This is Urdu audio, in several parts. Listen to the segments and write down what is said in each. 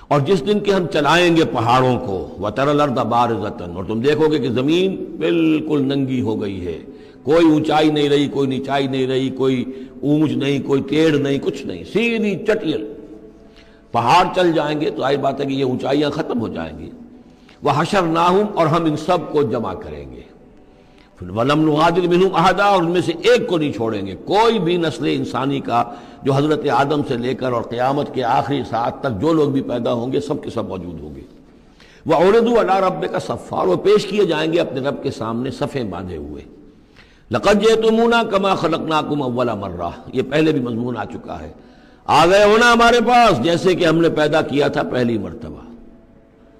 اور جس دن کے ہم چلائیں گے پہاڑوں کو وَتَرَى الْأَرْضَ بَارِزَةً، اور تم دیکھو گے کہ زمین بالکل ننگی ہو گئی ہے، کوئی اونچائی نہیں رہی، کوئی نیچائی نہیں رہی، کوئی اونچ نہیں، کوئی ٹیڑھ نہیں، کچھ نہیں، سیدھی چٹیل پہاڑ چل جائیں گے تو ظاہر بات ہے کہ یہ اونچائیاں ختم ہو جائیں گی۔ وَحَشَرْنَاهُمْ، اور ہم ان سب کو جمع کریں گے، وَلَمْ نُغَادِرْ مِنْهُمْ أَحَدًا، اور ان میں سے ایک کو نہیں چھوڑیں گے، کوئی بھی نسل انسانی کا جو حضرت آدم سے لے کر اور قیامت کے آخری ساعت تک جو لوگ بھی پیدا ہوں گے سب کے سب موجود ہوں گے۔ وَعُرِضُوا عَلَىٰ رَبِّكَ صَفًّا، اور وہ پیش کیے جائیں گے اپنے رب کے سامنے صفیں باندھے ہوئے۔ لَقَدْ جِئْتُمُونَا كَمَا خَلَقْنَاكُمْ أَوَّلَ مَرَّةٍ، یہ پہلے بھی مضمون آ چکا ہے، آ گئے ہونا ہمارے پاس جیسے کہ ہم نے پیدا کیا تھا پہلی مرتبہ۔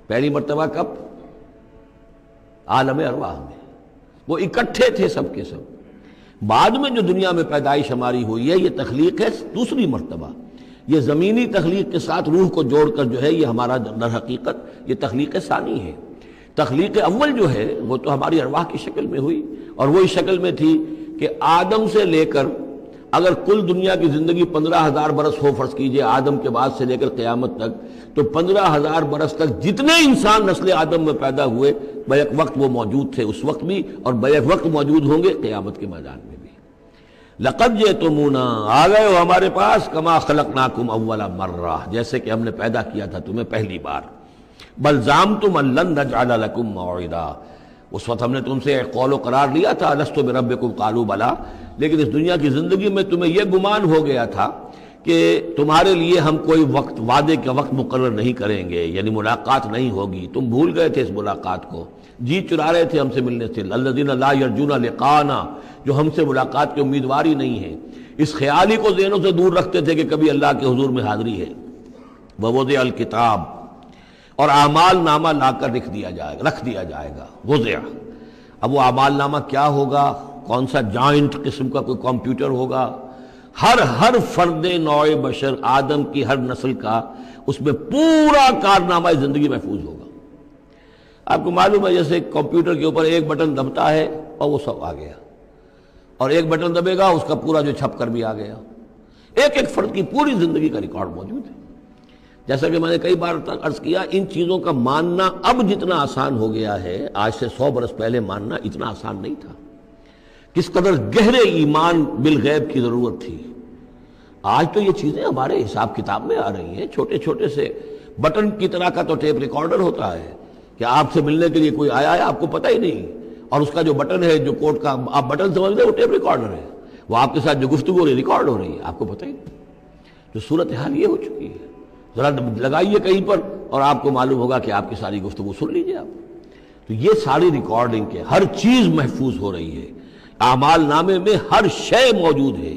پہلی مرتبہ کب؟ عالم ارواح میں، وہ اکٹھے تھے سب کے سب۔ بعد میں جو دنیا میں پیدائش ہماری ہوئی ہے یہ تخلیق ہے دوسری مرتبہ، یہ زمینی تخلیق کے ساتھ روح کو جوڑ کر جو ہے یہ ہمارا در حقیقت یہ تخلیق ثانی ہے۔ تخلیق اول جو ہے وہ تو ہماری ارواح کی شکل میں ہوئی، اور وہی شکل میں تھی کہ آدم سے لے کر اگر کل دنیا کی زندگی 15,000 برس ہو، فرض کیجئے آدم کے بعد سے لے کر قیامت تک، تو 15,000 برس تک جتنے انسان نسل آدم میں پیدا ہوئے بیک وقت وہ موجود تھے اس وقت بھی، اور بیک وقت موجود ہوں گے قیامت کے میدان میں بھی۔ لَقَدْ جِئْتُمُونَا، آ گئے ہو ہمارے پاس، کما خلقناکم اول مرہ، جیسے کہ ہم نے پیدا کیا تھا تمہیں پہلی بار۔ بل زعمتم ان لن نجعل لکم موعدا، اس وقت ہم نے تم سے ایک قول و قرار لیا تھا، الست بربکم قالوا بلا، لیکن اس دنیا کی زندگی میں تمہیں یہ گمان ہو گیا تھا کہ تمہارے لیے ہم کوئی وقت، وعدے کا وقت مقرر نہیں کریں گے، یعنی ملاقات نہیں ہوگی، تم بھول گئے تھے اس ملاقات کو، جی چرا رہے تھے ہم سے ملنے سے۔ الذین لا یرجون لقاءنا، جو ہم سے ملاقات کی امیدوار ہی نہیں ہے، اس خیال ہی کو ذہنوں سے دور رکھتے تھے کہ کبھی اللہ کے حضور میں حاضری ہے۔ ووضع الکتاب، اور اعمال نامہ لا کر رکھ دیا جائے گا، وضع۔ اب وہ اعمال نامہ کیا ہوگا؟ کون سا جوائنٹ قسم کا کوئی کمپیوٹر ہوگا؟ ہر فرد نوع بشر آدم کی ہر نسل کا اس میں پورا کارنامہ زندگی محفوظ ہوگا۔ آپ کو معلوم ہے جیسے کمپیوٹر کے اوپر ایک بٹن دبتا ہے اور وہ سب آ گیا، اور ایک بٹن دبے گا اس کا پورا جو چھپ کر بھی آ گیا۔ ایک ایک فرد کی پوری زندگی کا ریکارڈ موجود ہے۔ جیسا کہ میں نے کئی بار عرض کیا، ان چیزوں کا ماننا اب جتنا آسان ہو گیا ہے، آج سے 100 برس پہلے ماننا اتنا آسان نہیں تھا۔ کس قدر گہرے ایمان بالغیب کی ضرورت تھی۔ آج تو یہ چیزیں ہمارے حساب کتاب میں آ رہی ہیں، چھوٹے چھوٹے سے بٹن کی طرح کا تو ٹیپ ریکارڈر ہوتا ہے کہ آپ سے ملنے کے لیے کوئی آیا ہے آپ کو پتہ ہی نہیں، اور اس کا جو بٹن ہے، جو کوڈ کا آپ بٹن سمجھ لیں، وہ ٹیپ ریکارڈر ہے، وہ آپ کے ساتھ جو گفتگو ہو رہی ریکارڈ ہو رہی ہے، آپ کو پتہ ہی نہیں۔ جو صورتحال یہ ہو چکی ہے، ذرا لگائیے کہیں پر اور آپ کو معلوم ہوگا کہ آپ کی ساری گفتگو سن لیجیے آپ۔ تو یہ ساری ریکارڈنگ کے ہر چیز محفوظ ہو رہی ہے، اعمال نامے میں ہر شے موجود ہے۔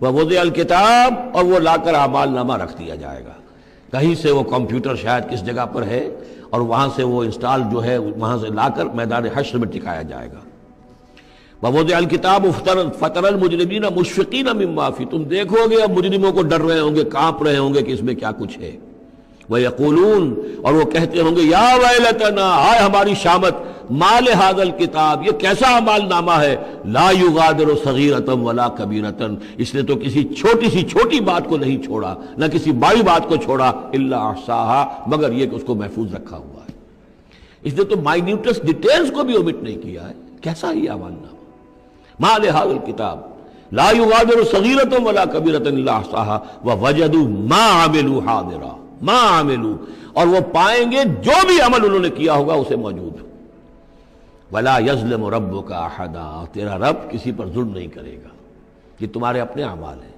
ووضع الکتاب، اور وہ لا کر اعمال نامہ رکھ دیا جائے گا، کہیں سے وہ کمپیوٹر شاید کس جگہ پر ہے، اور وہاں سے وہ انسٹال جو ہے وہاں سے لا کر میدان حشر میں ٹکایا جائے گا۔ ووضع الکتاب فترى المجرمین مشفقین مما فیہ، تم دیکھو گے اب مجرموں کو ڈر رہے ہوں گے، کانپ رہے ہوں گے کہ اس میں کیا کچھ ہے۔ ویقولون، اور وہ کہتے ہوں گے، یا ویلتنا، ہائے ہماری شامت، ما لہذا الکتاب، یہ کیسا اعمال نامہ ہے، لا یغادر صغیرۃ ولا کبیرۃ، اس نے تو کسی چھوٹی سی چھوٹی بات کو نہیں چھوڑا، نہ کسی بڑی بات کو چھوڑا، الا احصاھا، مگر یہ کہ اس کو محفوظ رکھا ہوا ہے۔ اس نے تو مائنیوٹس ڈیٹیلز کو بھی اومٹ نہیں کیا ہے۔ کیسا ہی اعمال نامہ، ما لہذا الکتاب لا یغادر صغیرۃ ولا کبیرۃ الا احصاھا ووجدوا ما عملوا حاضرا، ما عملوا، اور وہ پائیں گے جو بھی عمل انہوں نے کیا ہوگا اسے موجود۔ ولا یظلم ربک احدا، تیرا رب کسی پر ظلم نہیں کرے گا، یہ تمہارے اپنے اعمال ہیں۔